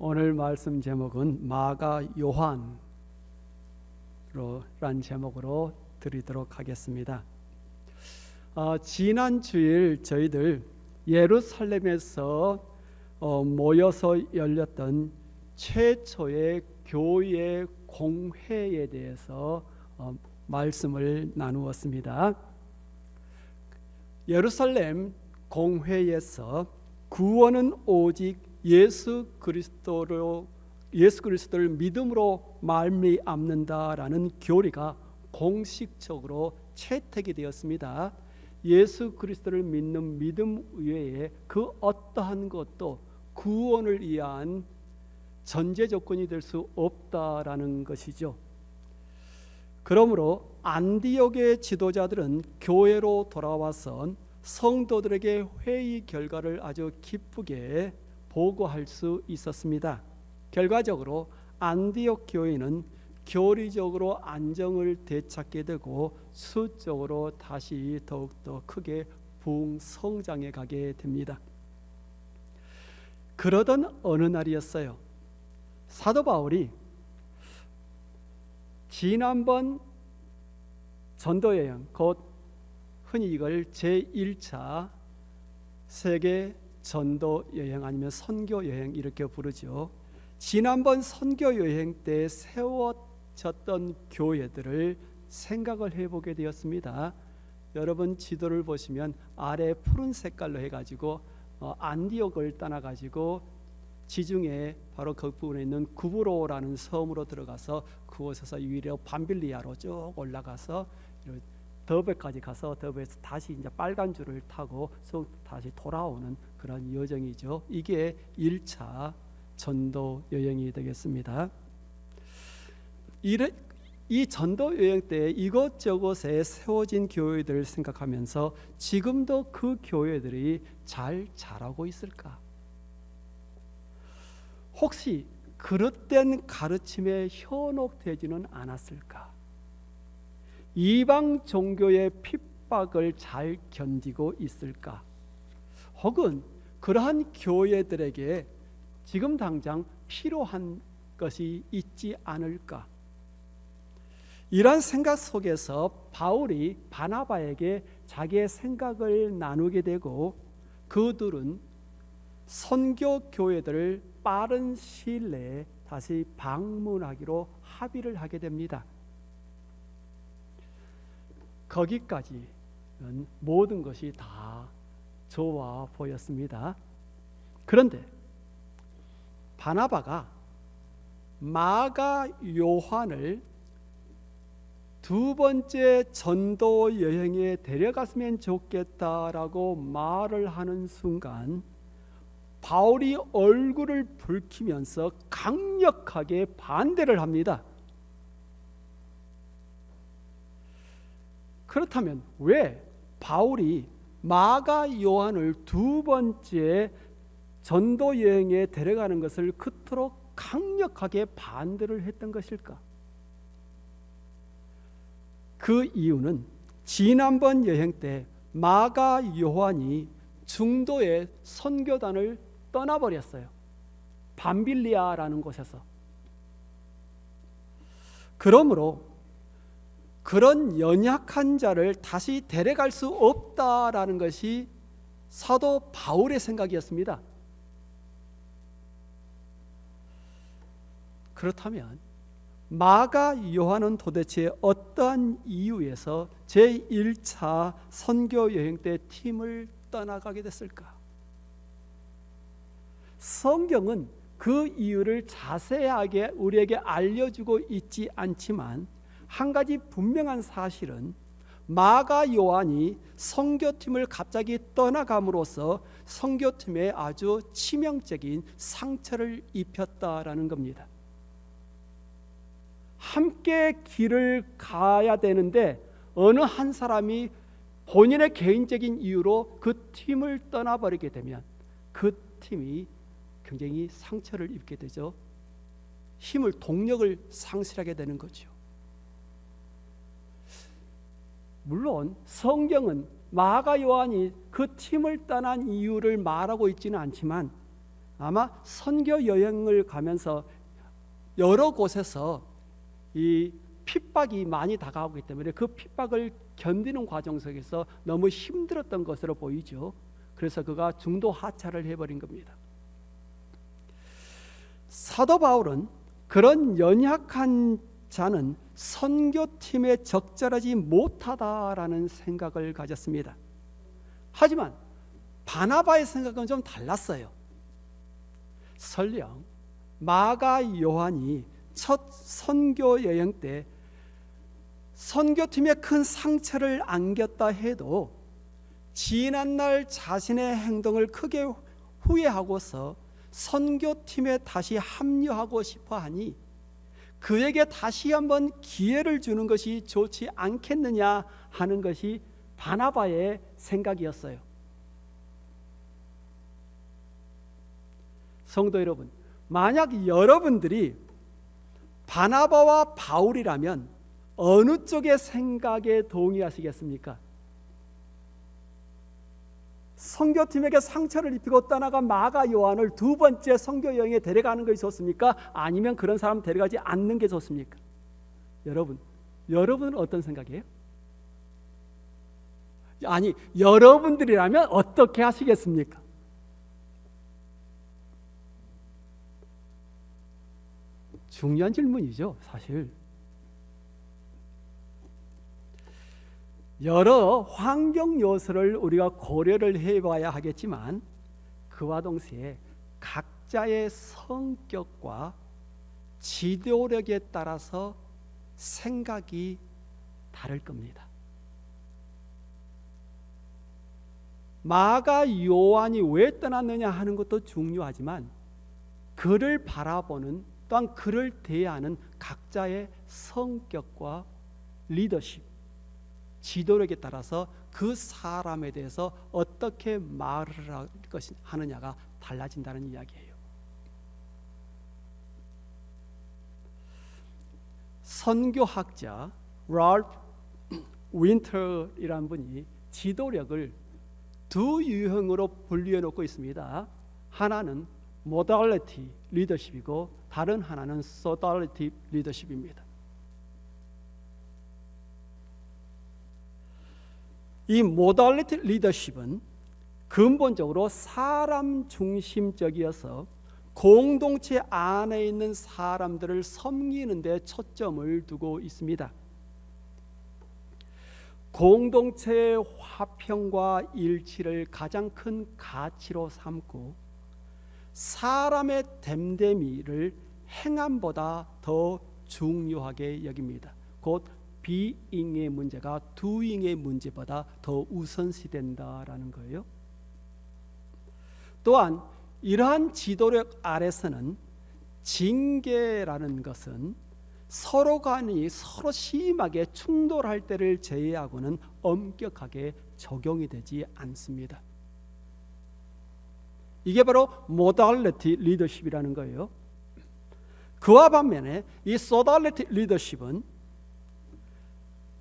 오늘 말씀 제목은 마가 요한으로 란 제목으로 드리도록 하겠습니다. 지난 주일 저희들 예루살렘에서 모여서 열렸던 최초의 교회 공회에 대해서 말씀을 나누었습니다. 예루살렘 공회에서 구원은 오직 예수 그리스도를 믿음으로 말미암는다라는 교리가 공식적으로 채택이 되었습니다. 예수 그리스도를 믿는 믿음 외에 그 어떠한 것도 구원을 위한 전제 조건이 될 수 없다라는 것이죠. 그러므로 안디옥의 지도자들은 교회로 돌아와서 성도들에게 회의 결과를 아주 기쁘게 보고할 수 있었습니다. 결과적으로 안디옥 교회는 교리적으로 안정을 되찾게 되고 수적으로 다시 더욱더 크게 부흥성장해 가게 됩니다. 그러던 어느 날이었어요. 사도 바울이 지난번 전도여행, 곧 흔히 이걸 제1차 세계 전도여행 아니면 선교여행 이렇게 부르죠. 지난번 선교여행 때 세워졌던 교회들을 생각을 해보게 되었습니다. 여러분 지도를 보시면 아래 푸른 색깔로 해가지고 안디옥을 떠나가지고 지중해 바로 그 부분에 있는 구브로라는 섬으로 들어가서 그곳에서 유일로 밤빌리아로 쭉 올라가서 더베까지 가서 더베에서 다시 이제 빨간 줄을 타고 다시 돌아오는 그런 여정이죠. 이게 1차 전도 여행이 되겠습니다. 이 전도 여행 때 이곳저곳에 세워진 교회들을 생각하면서 지금도 그 교회들이 잘 자라고 있을까? 혹시 그릇된 가르침에 현혹되지는 않았을까? 이방 종교의 핍박을 잘 견디고 있을까? 혹은 그러한 교회들에게 지금 당장 필요한 것이 있지 않을까? 이런 생각 속에서 바울이 바나바에게 자기의 생각을 나누게 되고 그들은 선교 교회들을 빠른 시일 내에 다시 방문하기로 합의를 하게 됩니다. 거기까지는 모든 것이 다 좋아 보였습니다. 그런데 바나바가 마가 요한을 두 번째 전도 여행에 데려갔으면 좋겠다라고 말을 하는 순간 바울이 얼굴을 붉히면서 강력하게 반대를 합니다. 그렇다면 왜 바울이 마가 요한을 두 번째 전도 여행에 데려가는 것을 그토록 강력하게 반대를 했던 것일까? 그 이유는 지난번 여행 때 마가 요한이 중도의 선교단을 떠나버렸어요. 밤빌리아라는 곳에서. 그러므로 그런 연약한 자를 다시 데려갈 수 없다라는 것이 사도 바울의 생각이었습니다. 그렇다면 마가 요한은 도대체 어떠한 이유에서 제1차 선교 여행 때 팀을 떠나가게 됐을까? 성경은 그 이유를 자세하게 우리에게 알려주고 있지 않지만 한 가지 분명한 사실은 마가 요한이 선교팀을 갑자기 떠나감으로써 선교팀에 아주 치명적인 상처를 입혔다라는 겁니다. 함께 길을 가야 되는데 어느 한 사람이 본인의 개인적인 이유로 그 팀을 떠나버리게 되면 그 팀이 굉장히 상처를 입게 되죠. 힘을, 동력을 상실하게 되는 거죠. 물론 성경은 마가 요한이 그 팀을 떠난 이유를 말하고 있지는 않지만 아마 선교 여행을 가면서 여러 곳에서 이 핍박이 많이 다가오기 때문에 그 핍박을 견디는 과정 속에서 너무 힘들었던 것으로 보이죠. 그래서 그가 중도 하차를 해버린 겁니다. 사도 바울은 그런 연약한 자는 선교팀에 적절하지 못하다라는 생각을 가졌습니다. 하지만 바나바의 생각은 좀 달랐어요. 설령 마가 요한이 첫 선교 여행 때 선교팀에 큰 상처를 안겼다 해도 지난날 자신의 행동을 크게 후회하고서 선교팀에 다시 합류하고 싶어 하니 그에게 다시 한번 기회를 주는 것이 좋지 않겠느냐 하는 것이 바나바의 생각이었어요. 성도 여러분, 만약 여러분들이 바나바와 바울이라면 어느 쪽의 생각에 동의하시겠습니까? 선교팀에게 상처를 입히고 떠나간 마가 요한을 두 번째 선교 여행에 데려가는 것이 좋습니까? 아니면 그런 사람 데려가지 않는 게 좋습니까? 여러분은 어떤 생각이에요? 아니, 여러분들이라면 어떻게 하시겠습니까? 중요한 질문이죠, 사실. 여러 환경 요소를 우리가 고려를 해봐야 하겠지만 그와 동시에 각자의 성격과 지도력에 따라서 생각이 다를 겁니다. 마가 요한이 왜 떠났느냐 하는 것도 중요하지만 그를 바라보는 또한 그를 대하는 각자의 성격과 리더십, 지도력에 따라서 그 사람에 대해서 어떻게 말을 하느냐가 달라진다는 이야기예요. 선교학자 랄프 윈터이라는 분이 지도력을 두 유형으로 분류해 놓고 있습니다. 하나는 모달리티 리더십이고 다른 하나는 소달리티 리더십입니다. 이 모달리티 리더십은 근본적으로 사람 중심적이어서 공동체 안에 있는 사람들을 섬기는 데 초점을 두고 있습니다. 공동체의 화평과 일치를 가장 큰 가치로 삼고 사람의 됨됨이를 행함보다 더 중요하게 여깁니다. 곧 being의 문제가 doing의 문제보다 더 우선시된다라는 거예요. 또한 이러한 지도력 아래서는 징계라는 것은 서로 간이 서로 심하게 충돌할 때를 제외하고는 엄격하게 적용이 되지 않습니다. 이게 바로 모달리티 리더십이라는 거예요. 그와 반면에 이 소달리티 리더십은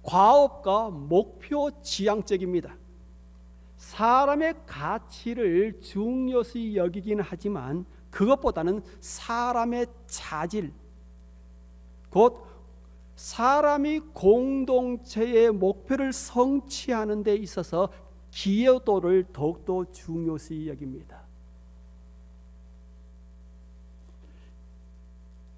과업과 목표 지향적입니다. 사람의 가치를 중요시 여기긴 하지만 그것보다는 사람의 자질, 곧 사람이 공동체의 목표를 성취하는 데 있어서 기여도를 더욱더 중요시 여깁니다.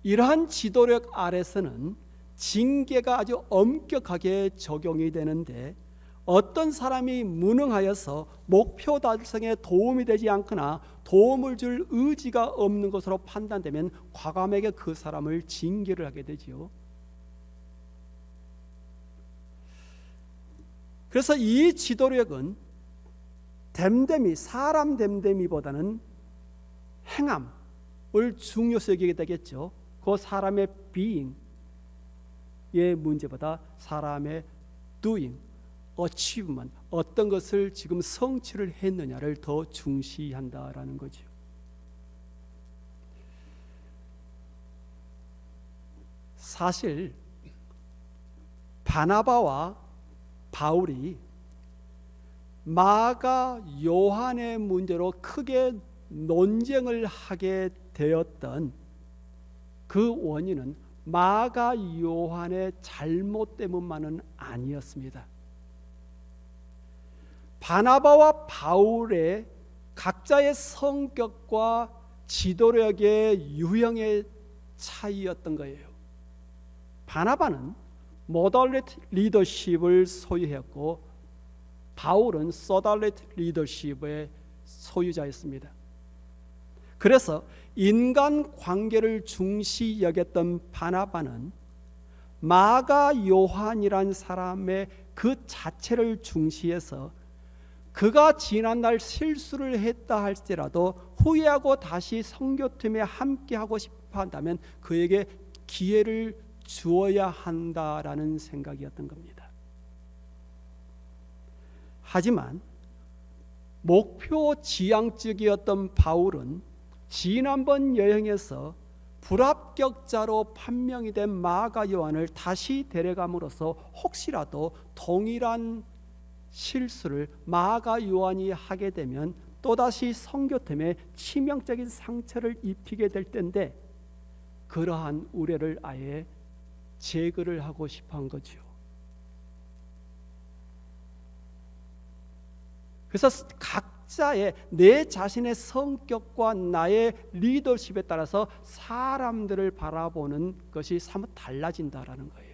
이러한 지도력 아래서는 징계가 아주 엄격하게 적용이 되는데 어떤 사람이 무능하여서 목표 달성에 도움이 되지 않거나 도움을 줄 의지가 없는 것으로 판단되면 과감하게 그 사람을 징계를 하게 되지요. 그래서 이 지도력은 됨됨이, 사람 됨됨이보다는 행함을 중요시 여기게 되겠죠. 그 사람의 being의 문제보다 사람의 doing, achievement, 어떤 것을 지금 성취를 했느냐를 더 중시한다라는 거죠. 사실 바나바와 바울이 마가 요한의 문제로 크게 논쟁을 하게 되었던 그 원인은 마가 요한의 잘못 때문만은 아니었습니다. 바나바와 바울의 각자의 성격과 지도력의 유형의 차이였던 거예요. 바나바는 모더레이트 리더십을 소유했고 바울은 소달레이트 리더십의 소유자였습니다. 그래서 인간 관계를 중시 여겼던 바나바는 마가 요한이란 사람의 그 자체를 중시해서 그가 지난날 실수를 했다 할지라도 후회하고 다시 선교팀에 함께하고 싶어 한다면 그에게 기회를 주어야 한다라는 생각이었던 겁니다. 하지만 목표 지향적이었던 바울은 지난번 여행에서 불합격자로 판명이 된 마가 요한을 다시 데려감으로써 혹시라도 동일한 실수를 마가 요한이 하게 되면 또다시 선교팀에 치명적인 상처를 입히게 될 텐데 그러한 우려를 아예 제거를 하고 싶어 한 거죠. 그래서 각자의 내 자신의 성격과 나의 리더십에 따라서 사람들을 바라보는 것이 사뭇 달라진다라는 거예요.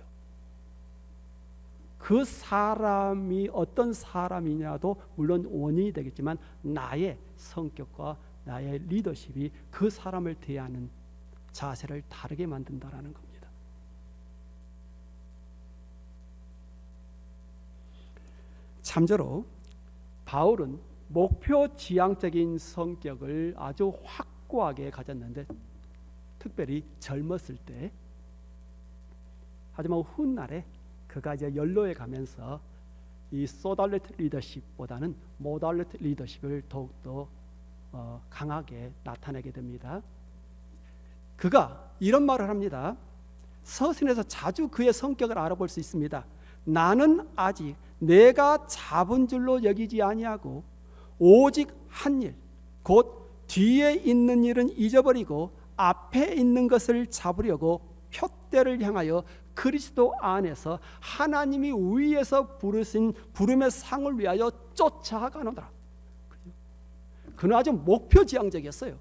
그 사람이 어떤 사람이냐도 물론 원인이 되겠지만 나의 성격과 나의 리더십이 그 사람을 대하는 자세를 다르게 만든다라는 겁니다. 참조로 바울은 목표 지향적인 성격을 아주 확고하게 가졌는데 특별히 젊었을 때, 하지만 훗날에 그가 이제 연로에 가면서 이 소달레트 리더십보다는 모달레트 리더십을 더욱더 강하게 나타내게 됩니다. 그가 이런 말을 합니다. 서신에서 자주 그의 성격을 알아볼 수 있습니다. 나는 아직 내가 잡은 줄로 여기지 아니하고 오직 한 일, 곧 뒤에 있는 일은 잊어버리고 앞에 있는 것을 잡으려고 표대를 향하여 그리스도 안에서 하나님이 위에서 부르신 부름의 상을 위하여 쫓아가노라. 그는 아주 목표지향적이었어요.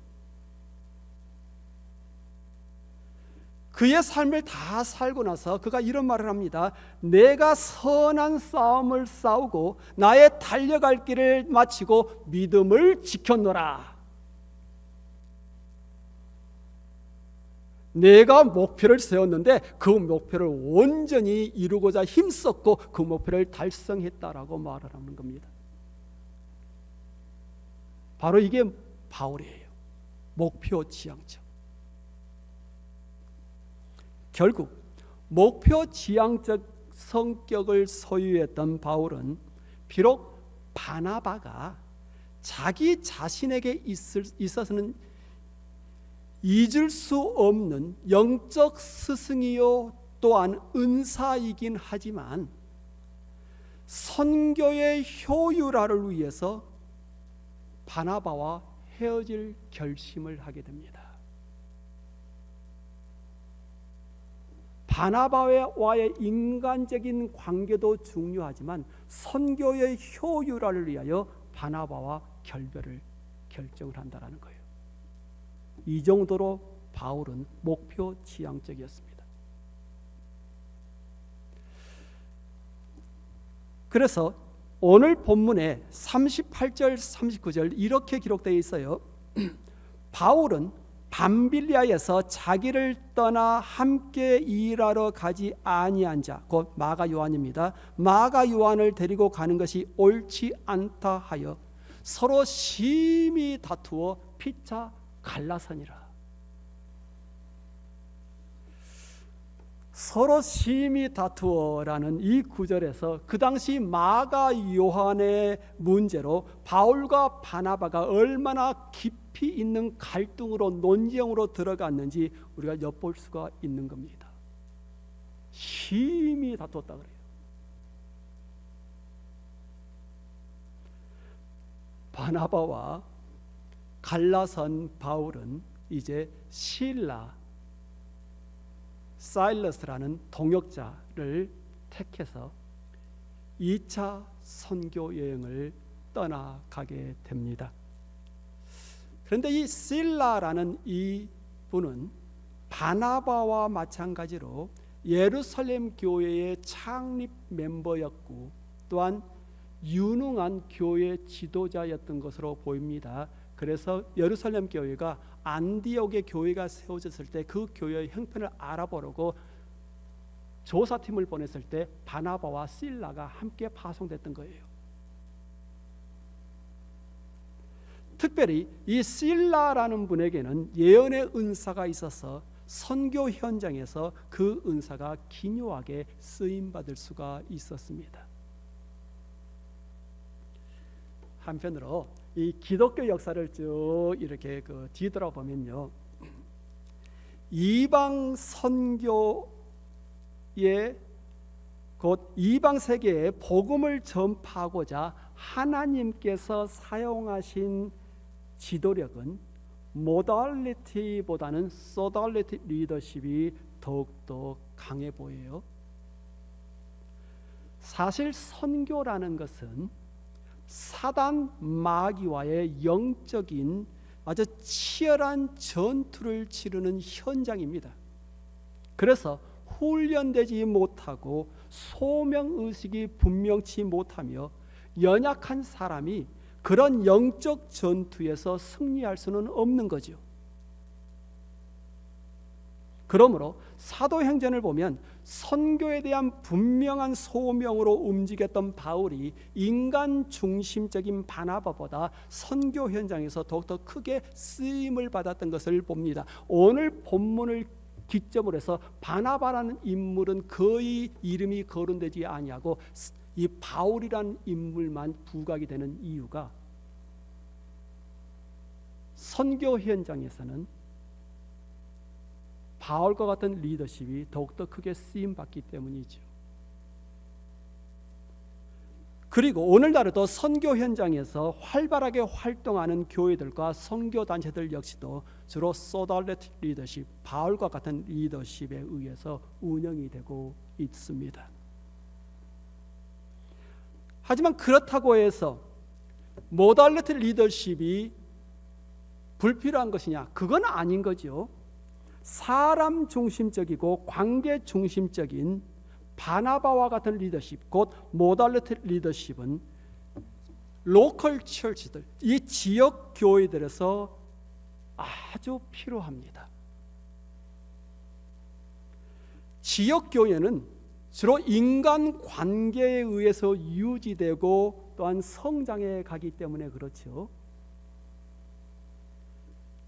그의 삶을 다 살고 나서 그가 이런 말을 합니다. 내가 선한 싸움을 싸우고 나의 달려갈 길을 마치고 믿음을 지켰노라. 내가 목표를 세웠는데 그 목표를 온전히 이루고자 힘썼고 그 목표를 달성했다라고 말을 하는 겁니다. 바로 이게 바울이에요. 목표 지향적. 결국 목표 지향적 성격을 소유했던 바울은 비록 바나바가 자기 자신에게 있어서는 잊을 수 없는 영적 스승이요 또한 은사이긴 하지만 선교의 효율화를 위해서 바나바와 헤어질 결심을 하게 됩니다. 바나바와의 인간적인 관계도 중요하지만 선교의 효율화를 위하여 바나바와 결정을 한다는 거예요. 이 정도로 바울은 목표 지향적이었습니다. 그래서 오늘 본문에 38절 39절 이렇게 기록되어 있어요. 바울은 밤빌리아에서 자기를 떠나 함께 일하러 가지 아니한 자, 곧 마가 요한입니다. 마가 요한을 데리고 가는 것이 옳지 않다 하여 서로 심히 다투어 피차 갈라서니라. 서로 심히 다투어라는 이 구절에서 그 당시 마가 요한의 문제로 바울과 바나바가 얼마나 깊이 있는 갈등으로 논쟁으로 들어갔는지 우리가 엿볼 수가 있는 겁니다. 심히 다투었다 그래요. 바나바와 갈라선 바울은 이제 사일러스라는 동역자를 택해서 2차 선교 여행을 떠나가게 됩니다. 그런데 이 실라라는 이 분은 바나바와 마찬가지로 예루살렘 교회의 창립 멤버였고 또한 유능한 교회 지도자였던 것으로 보입니다. 그래서 예루살렘 교회가 안디옥의 교회가 세워졌을 때 그 교회의 형편을 알아보려고 조사팀을 보냈을 때 바나바와 실라가 함께 파송됐던 거예요. 특별히 이 실라라는 분에게는 예언의 은사가 있어서 선교 현장에서 그 은사가 기묘하게 쓰임받을 수가 있었습니다. 한편으로 이 기독교 역사를 쭉 이렇게 뒤돌아보면요, 이방 선교의 곧 이방 세계에 복음을 전파하고자 하나님께서 사용하신 지도력은 모달리티보다는 소달리티 리더십이 더욱더 강해 보여요. 사실 선교라는 것은 사단 마귀와의 영적인 아주 치열한 전투를 치르는 현장입니다. 그래서 훈련되지 못하고 소명의식이 분명치 못하며 연약한 사람이 그런 영적 전투에서 승리할 수는 없는 거죠. 그러므로 사도행전을 보면 선교에 대한 분명한 소명으로 움직였던 바울이 인간 중심적인 바나바보다 선교 현장에서 더욱더 크게 쓰임을 받았던 것을 봅니다. 오늘 본문을 기점으로 해서 바나바라는 인물은 거의 이름이 거론되지 아니하고 이 바울이라는 인물만 부각이 되는 이유가 선교 현장에서는 바울과 같은 리더십이 더욱더 크게 쓰임받기 때문이죠. 그리고 오늘날에도 선교 현장에서 활발하게 활동하는 교회들과 선교 단체들 역시도 주로 소달레트 리더십, 바울과 같은 리더십에 의해서 운영이 되고 있습니다. 하지만 그렇다고 해서 모달리티 리더십이 불필요한 것이냐? 그건 아닌 거죠. 사람 중심적이고 관계 중심적인 바나바와 같은 리더십, 곧 모달리티 리더십은 로컬 처치들, 이 지역 교회들에서 아주 필요합니다. 지역 교회는 주로 인간 관계에 의해서 유지되고 또한 성장해 가기 때문에 그렇죠.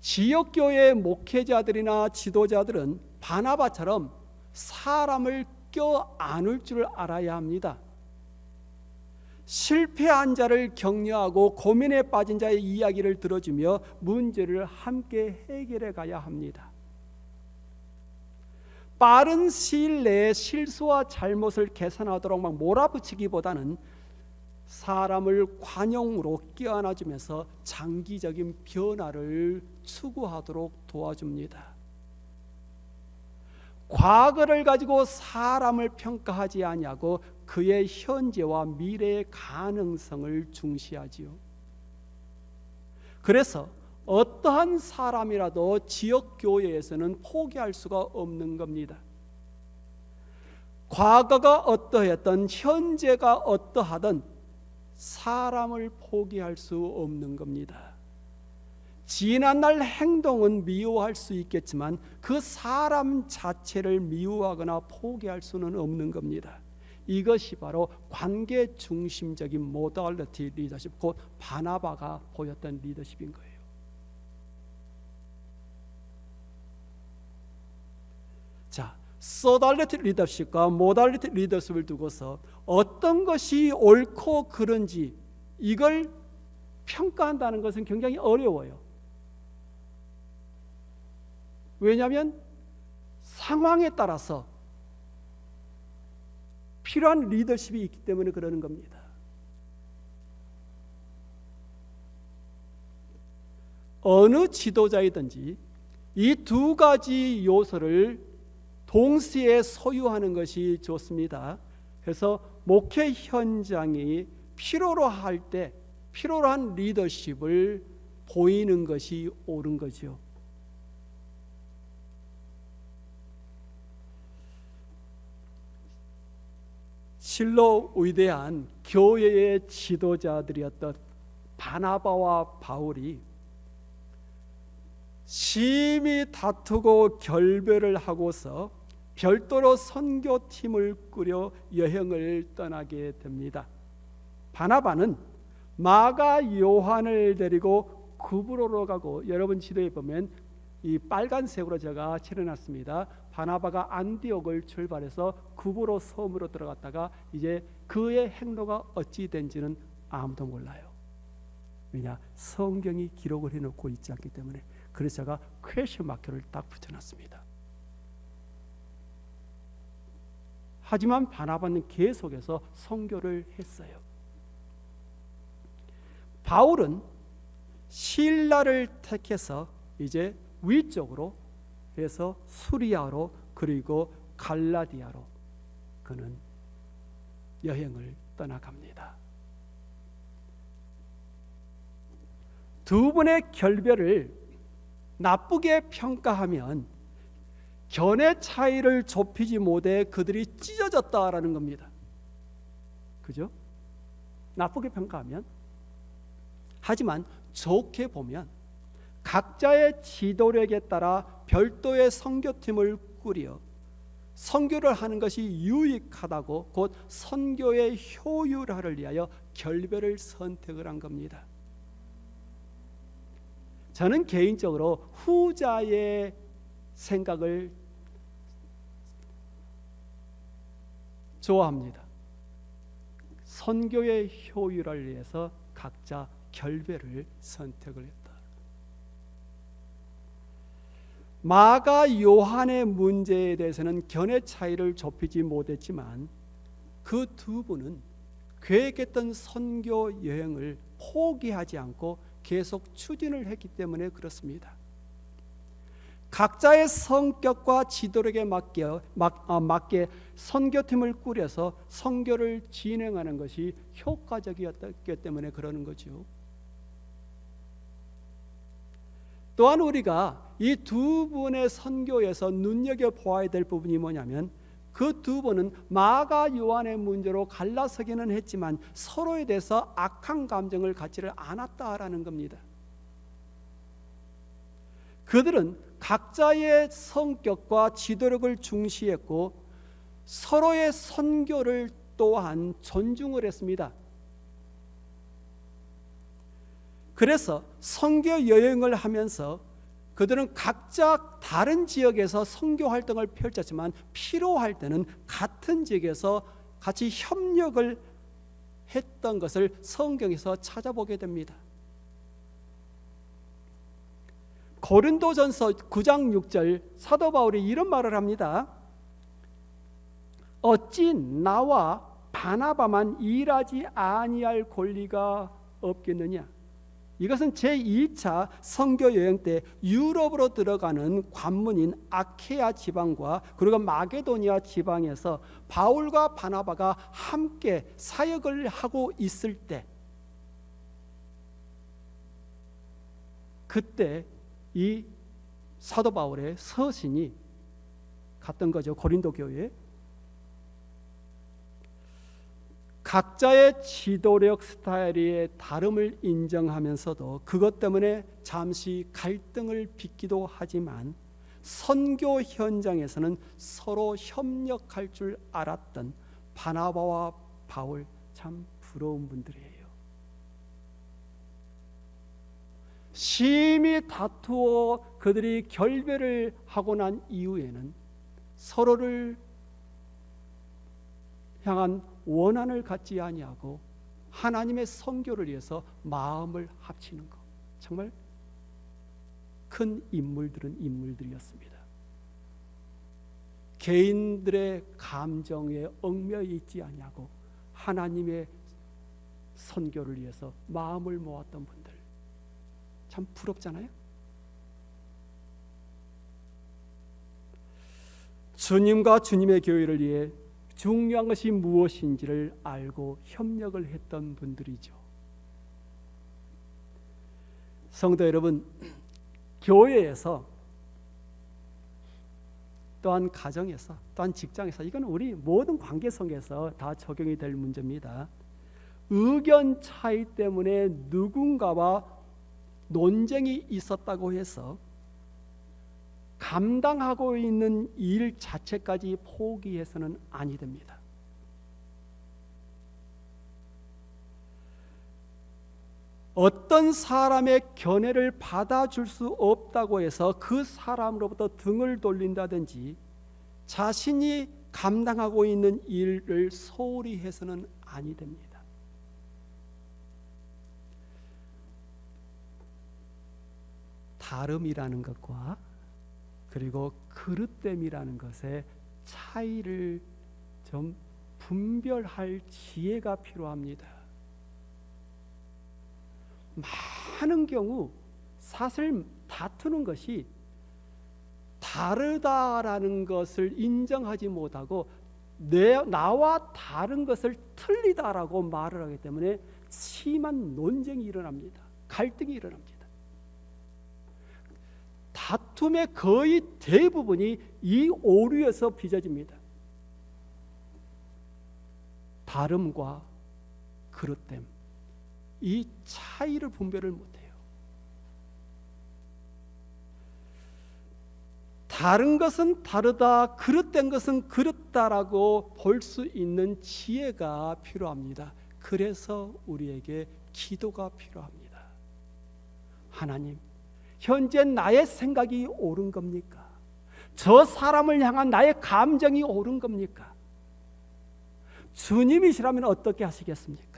지역교회 목회자들이나 지도자들은 바나바처럼 사람을 껴안을 줄 알아야 합니다. 실패한 자를 격려하고 고민에 빠진 자의 이야기를 들어주며 문제를 함께 해결해 가야 합니다. 빠른 시일 내에 실수와 잘못을 개선하도록 막 몰아붙이기보다는 사람을 관용으로 껴안아주면서 장기적인 변화를 추구하도록 도와줍니다. 과거를 가지고 사람을 평가하지 아니하고 그의 현재와 미래의 가능성을 중시하지요. 그래서 어떠한 사람이라도 지역교회에서는 포기할 수가 없는 겁니다. 과거가 어떠했든 현재가 어떠하든 사람을 포기할 수 없는 겁니다. 지난날 행동은 미워할 수 있겠지만 그 사람 자체를 미워하거나 포기할 수는 없는 겁니다. 이것이 바로 관계 중심적인 모달리티 리더십, 곧 바나바가 보였던 리더십인 거예요. 자, 소달리티 리더십과 모달리티 리더십을 두고서 어떤 것이 옳고 그른지 이걸 평가한다는 것은 굉장히 어려워요. 왜냐하면 상황에 따라서 필요한 리더십이 있기 때문에 그러는 겁니다. 어느 지도자이든지 이 두 가지 요소를 동시에 소유하는 것이 좋습니다. 그래서 목회 현장이 필요로 한 리더십을 보이는 것이 옳은 거죠. 실로 위대한 교회의 지도자들이었던 바나바와 바울이 심히 다투고 결별을 하고서 별도로 선교팀을 꾸려 여행을 떠나게 됩니다. 바나바는 마가 요한을 데리고 구브로로 가고, 여러분 지도에 보면 이 빨간색으로 제가 칠해놨습니다. 바나바가 안디옥을 출발해서 구브로 섬으로 들어갔다가 이제 그의 행로가 어찌 된지는 아무도 몰라요. 왜냐? 성경이 기록을 해놓고 있지 않기 때문에. 그래서 제가 퀘션 마크를 딱 붙여놨습니다. 하지만 바나바는 계속해서 선교를 했어요. 바울은 실라를 택해서 이제 위쪽으로 해서 수리아로 그리고 갈라디아로 그는 여행을 떠나갑니다. 두 분의 결별을 나쁘게 평가하면 견해 차이를 좁히지 못해 그들이 찢어졌다라는 겁니다. 그죠? 나쁘게 평가하면. 하지만 좋게 보면 각자의 지도력에 따라 별도의 선교팀을 꾸려 선교를 하는 것이 유익하다고, 곧 선교의 효율화를 위하여 결별을 선택을 한 겁니다. 저는 개인적으로 후자의 생각을 좋아합니다. 선교의 효율을 위해서 각자 결별을 선택을 했다. 마가 요한의 문제에 대해서는 견해 차이를 좁히지 못했지만 그 두 분은 계획했던 선교 여행을 포기하지 않고 계속 추진을 했기 때문에 그렇습니다. 각자의 성격과 지도력에 맞게 선교팀을 꾸려서 선교를 진행하는 것이 효과적이었기 때문에 그러는 거죠. 또한 우리가 이 두 분의 선교에서 눈여겨보아야 될 부분이 뭐냐면, 그 두 분은 마가 요한의 문제로 갈라서기는 했지만 서로에 대해서 악한 감정을 갖지를 않았다라는 겁니다. 그들은 각자의 성격과 지도력을 중시했고 서로의 선교를 또한 존중을 했습니다. 그래서 선교 여행을 하면서 그들은 각자 다른 지역에서 선교 활동을 펼쳤지만 필요할 때는 같은 지역에서 같이 협력을 했던 것을 성경에서 찾아보게 됩니다. 고린도전서 9장 6절 사도 바울이 이런 말을 합니다. 어찌 나와 바나바만 일하지 아니할 권리가 없겠느냐. 이것은 제2차 선교 여행 때 유럽으로 들어가는 관문인 아케아 지방과 그리고 마게도니아 지방에서 바울과 바나바가 함께 사역을 하고 있을 때, 그때 이 사도 바울의 서신이 갔던 거죠. 고린도 교회에. 각자의 지도력 스타일의 다름을 인정하면서도 그것 때문에 잠시 갈등을 빚기도 하지만 선교 현장에서는 서로 협력할 줄 알았던 바나바와 바울, 참 부러운 분들이에요. 심히 다투어 그들이 결별을 하고 난 이후에는 서로를 향한 원한을 갖지 아니하고 하나님의 선교를 위해서 마음을 합치는 것, 정말 큰 인물들이었습니다. 개인들의 감정에 얽매여 있지 아니하고 하나님의 선교를 위해서 마음을 모았던 분들, 참 부럽잖아요. 주님과 주님의 교회를 위해 중요한 것이 무엇인지를 알고 협력을 했던 분들이죠. 성도 여러분, 교회에서 또한 가정에서 또한 직장에서, 이건 우리 모든 관계 속에서 다 적용이 될 문제입니다. 의견 차이 때문에 누군가와 논쟁이 있었다고 해서 감당하고 있는 일 자체까지 포기해서는 아니 됩니다. 어떤 사람의 견해를 받아줄 수 없다고 해서 그 사람으로부터 등을 돌린다든지 자신이 감당하고 있는 일을 소홀히 해서는 아니 됩니다. 다름이라는 것과 그리고 그릇됨이라는 것의 차이를 좀 분별할 지혜가 필요합니다. 많은 경우 사실 다투는 것이 다르다라는 것을 인정하지 못하고 나와 다른 것을 틀리다라고 말을 하기 때문에 심한 논쟁이 일어납니다. 갈등이 일어납니다. 다툼의 거의 대부분이 이 오류에서 빚어집니다. 다름과 그릇됨, 이 차이를 분별을 못해요. 다른 것은 다르다, 그릇된 것은 그릇다라고 볼 수 있는 지혜가 필요합니다. 그래서 우리에게 기도가 필요합니다. 하나님, 현재 나의 생각이 옳은 겁니까? 저 사람을 향한 나의 감정이 옳은 겁니까? 주님이시라면 어떻게 하시겠습니까?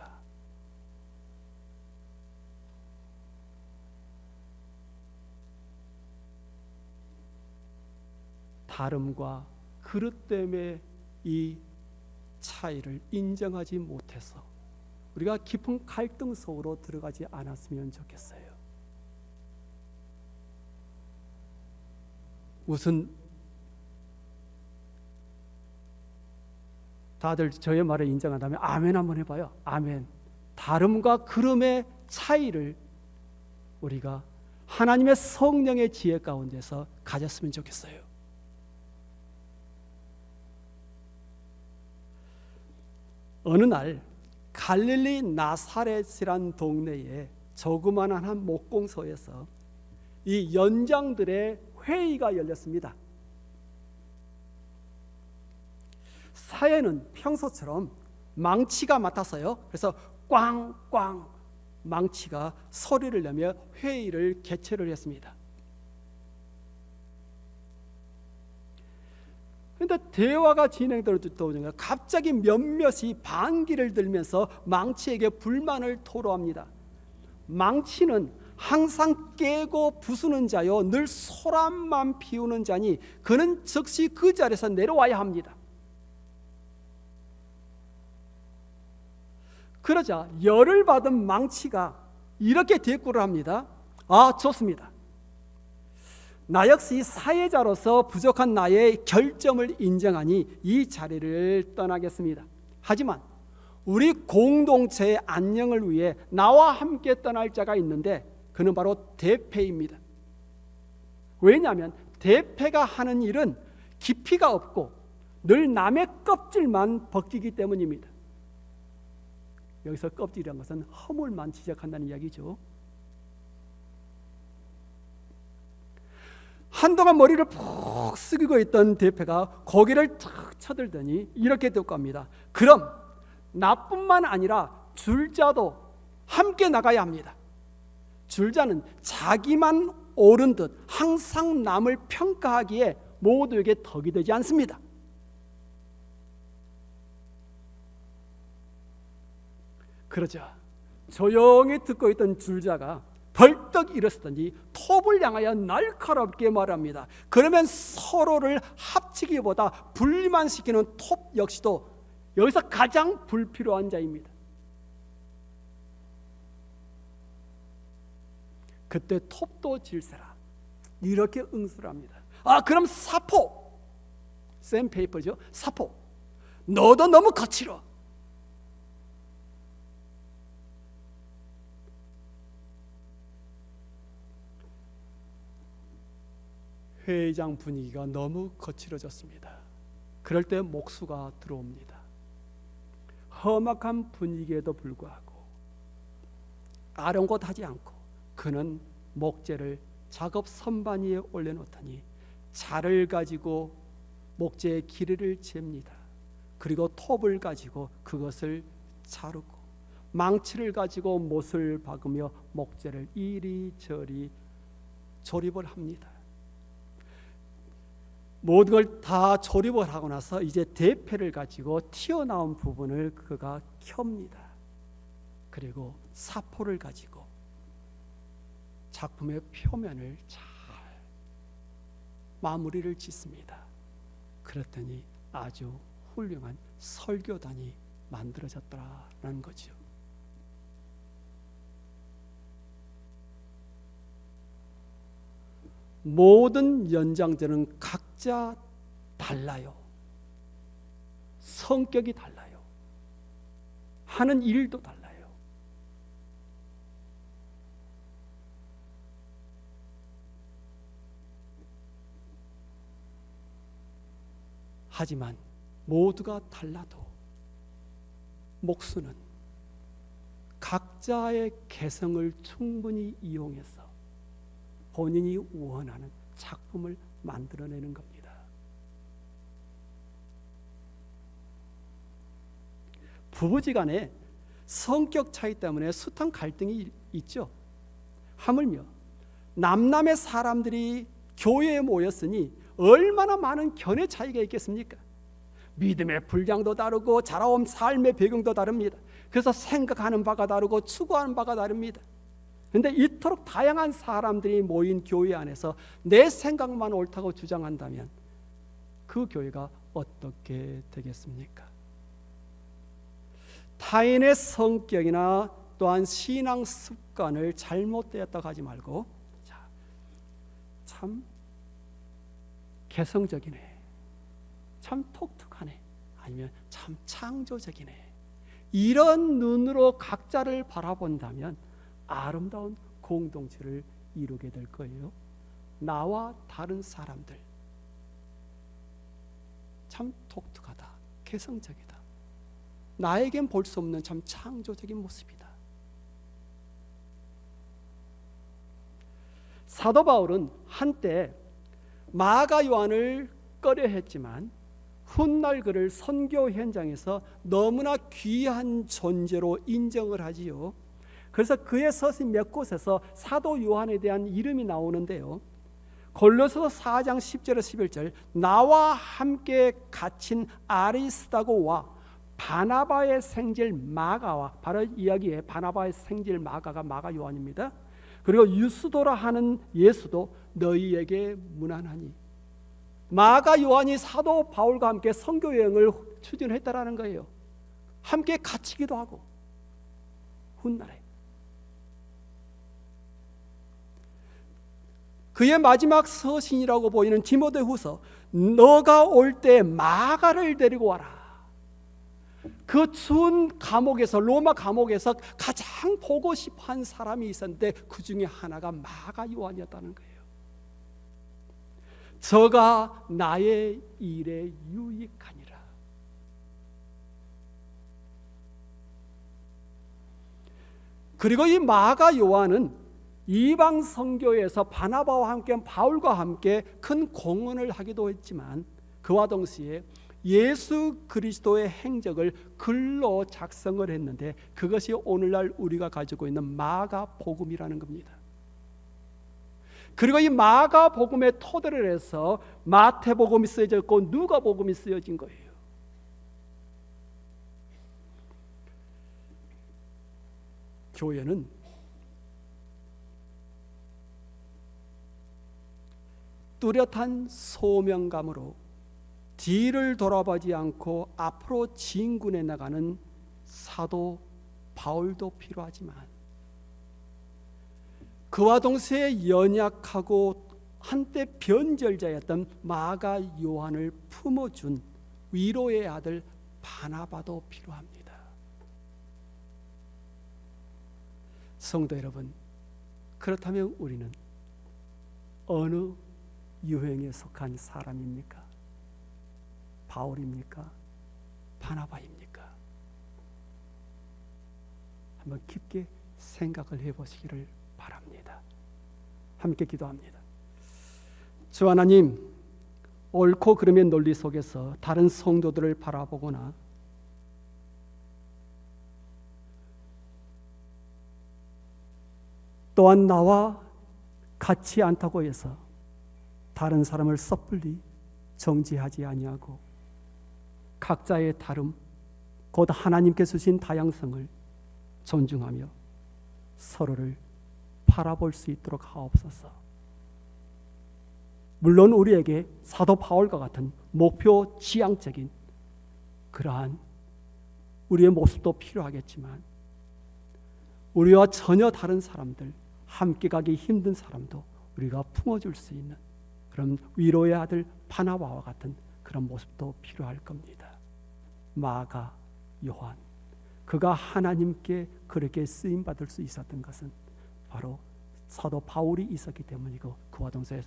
다름과 그릇됨의 이 차이를 인정하지 못해서 우리가 깊은 갈등 속으로 들어가지 않았으면 좋겠어요. 우선 다들 저의 말을 인정한다면 아멘 한번 해봐요. 아멘. 다름과 그름의 차이를 우리가 하나님의 성령의 지혜 가운데서 가졌으면 좋겠어요. 어느 날 갈릴리 나사렛이란 동네에 조그마한 한 목공소에서 이 연장들의 회의가 열렸습니다. 사회는 평소처럼 망치가 맡았어요. 그래서 꽝꽝 망치가 소리를 내며 회의를 개최를 했습니다. 그런데 대화가 진행되다 보니까 갑자기 몇몇이 반기를 들면서 망치에게 불만을 토로합니다. 망치는 항상 깨고 부수는 자요 늘 소란만 피우는 자니 그는 즉시 그 자리에서 내려와야 합니다. 그러자 열을 받은 망치가 이렇게 대꾸를 합니다. 아, 좋습니다. 나 역시 사회자로서 부족한 나의 결점을 인정하니 이 자리를 떠나겠습니다. 하지만 우리 공동체의 안녕을 위해 나와 함께 떠날 자가 있는데 그는 바로 대패입니다. 왜냐하면 대패가 하는 일은 깊이가 없고 늘 남의 껍질만 벗기기 때문입니다. 여기서 껍질이란 것은 허물만 지적한다는 이야기죠. 한동안 머리를 푹 숙이고 있던 대패가 고개를 탁 쳐들더니 이렇게 대꾸합니다. 그럼 나뿐만 아니라 줄자도 함께 나가야 합니다. 줄자는 자기만 옳은 듯 항상 남을 평가하기에 모두에게 덕이 되지 않습니다. 그러자 조용히 듣고 있던 줄자가 벌떡 일어서더니 톱을 향하여 날카롭게 말합니다. 그러면 서로를 합치기보다 분리만시키는 톱 역시도 여기서 가장 불필요한 자입니다. 그때 톱도 질세라 이렇게 응수를 합니다. 아, 그럼 샌페이퍼죠. 사포. 너도 너무 거칠어. 회의장 분위기가 너무 거칠어졌습니다. 그럴 때 목수가 들어옵니다. 험악한 분위기에도 불구하고 아랑곳하지 않고 그는 목재를 작업 선반 위에 올려놓더니 자를 가지고 목재의 길이를 잽니다. 그리고 톱을 가지고 그것을 자르고 망치를 가지고 못을 박으며 목재를 이리저리 조립을 합니다. 모든 걸 다 조립을 하고 나서 이제 대패를 가지고 튀어나온 부분을 그가 켭니다. 그리고 사포를 가지고 작품의 표면을 잘 마무리를 짓습니다. 그랬더니 아주 훌륭한 설교단이 만들어졌더라는 거죠. 모든 연장자는 각자 달라요. 성격이 달라요. 하는 일도 달라요. 하지만 모두가 달라도 목수는 각자의 개성을 충분히 이용해서 본인이 원하는 작품을 만들어내는 겁니다. 부부지간에 성격 차이 때문에 숱한 갈등이 있죠. 하물며 남남의 사람들이 교회에 모였으니 얼마나 많은 견해 차이가 있겠습니까? 믿음의 분량도 다르고 자라온 삶의 배경도 다릅니다. 그래서 생각하는 바가 다르고 추구하는 바가 다릅니다. 그런데 이토록 다양한 사람들이 모인 교회 안에서 내 생각만 옳다고 주장한다면 그 교회가 어떻게 되겠습니까? 타인의 성격이나 또한 신앙 습관을 잘못되었다고 하지 말고 참 개성적이네, 참 독특하네, 아니면 참 창조적이네, 이런 눈으로 각자를 바라본다면 아름다운 공동체를 이루게 될 거예요. 나와 다른 사람들 참 독특하다, 개성적이다, 나에겐 볼 수 없는 참 창조적인 모습이다. 사도 바울은 한때 마가 요한을 꺼려했지만 훗날 그를 선교 현장에서 너무나 귀한 존재로 인정을 하지요. 그래서 그의 서신 몇 곳에서 사도 요한에 대한 이름이 나오는데요. 골로새서 4장 10절에서 11절, 나와 함께 갇힌 아리스다고와 바나바의 생질 마가와, 바로 이야기에 바나바의 생질 마가가 마가 요한입니다. 그리고 유스도라 하는 예수도 너희에게 문안하니. 마가 요한이 사도 바울과 함께 선교 여행을 추진했다라는 거예요. 함께 갇히기도 하고 훗날에 그의 마지막 서신이라고 보이는 디모데후서, 너가 올 때 마가를 데리고 와라. 그 추운 감옥에서, 로마 감옥에서 가장 보고 싶어한 사람이 있었는데 그 중에 하나가 마가 요한이었다는 거예요. 저가 나의 일에 유익하니라. 그리고 이 마가 요한은 이방 선교에서 바나바와 함께 바울과 함께 큰 공헌을 하기도 했지만 그와 동시에 예수 그리스도의 행적을 글로 작성을 했는데 그것이 오늘날 우리가 가지고 있는 마가복음이라는 겁니다. 그리고 이 마가복음의 토대를 해서 마태복음이 쓰여졌고 누가복음이 쓰여진 거예요. 교회는 뚜렷한 소명감으로 뒤를 돌아보지 않고 앞으로 진군해 나가는 사도 바울도 필요하지만 그와 동시에 연약하고 한때 변절자였던 마가 요한을 품어준 위로의 아들 바나바도 필요합니다. 성도 여러분, 그렇다면 우리는 어느 유형에 속한 사람입니까? 바울입니까? 바나바입니까? 한번 깊게 생각을 해보시기를 바랍니다. 함께 기도합니다. 주 하나님, 옳고 그름의 논리 속에서 다른 성도들을 바라보거나 또한 나와 같지 않다고 해서 다른 사람을 섣불리 정죄하지 아니하고 각자의 다름, 곧 하나님께서 주신 다양성을 존중하며 서로를 바라볼 수 있도록 하옵소서. 물론 우리에게 사도 바울과 같은 목표 지향적인 그러한 우리의 모습도 필요하겠지만 우리와 전혀 다른 사람들, 함께 가기 힘든 사람도 우리가 품어줄 수 있는 그런 위로의 아들 바나바와 같은 그런 모습도 필요할 겁니다. 마가 요한, 그가 하나님께 그렇게 쓰임받을 수 있었던 것은 바로 사도 바울이 있었기 때문이고 그와 동시에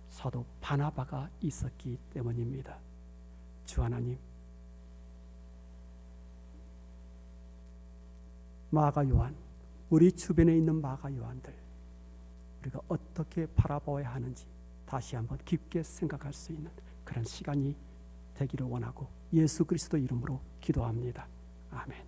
사도 바나바가 있었기 때문입니다. 주 하나님, 마가 요한, 우리 주변에 있는 마가 요한들 우리가 어떻게 바라봐야 하는지 다시 한번 깊게 생각할 수 있는 그런 시간이 되기를 원하고 예수 그리스도 이름으로 기도합니다. 아멘.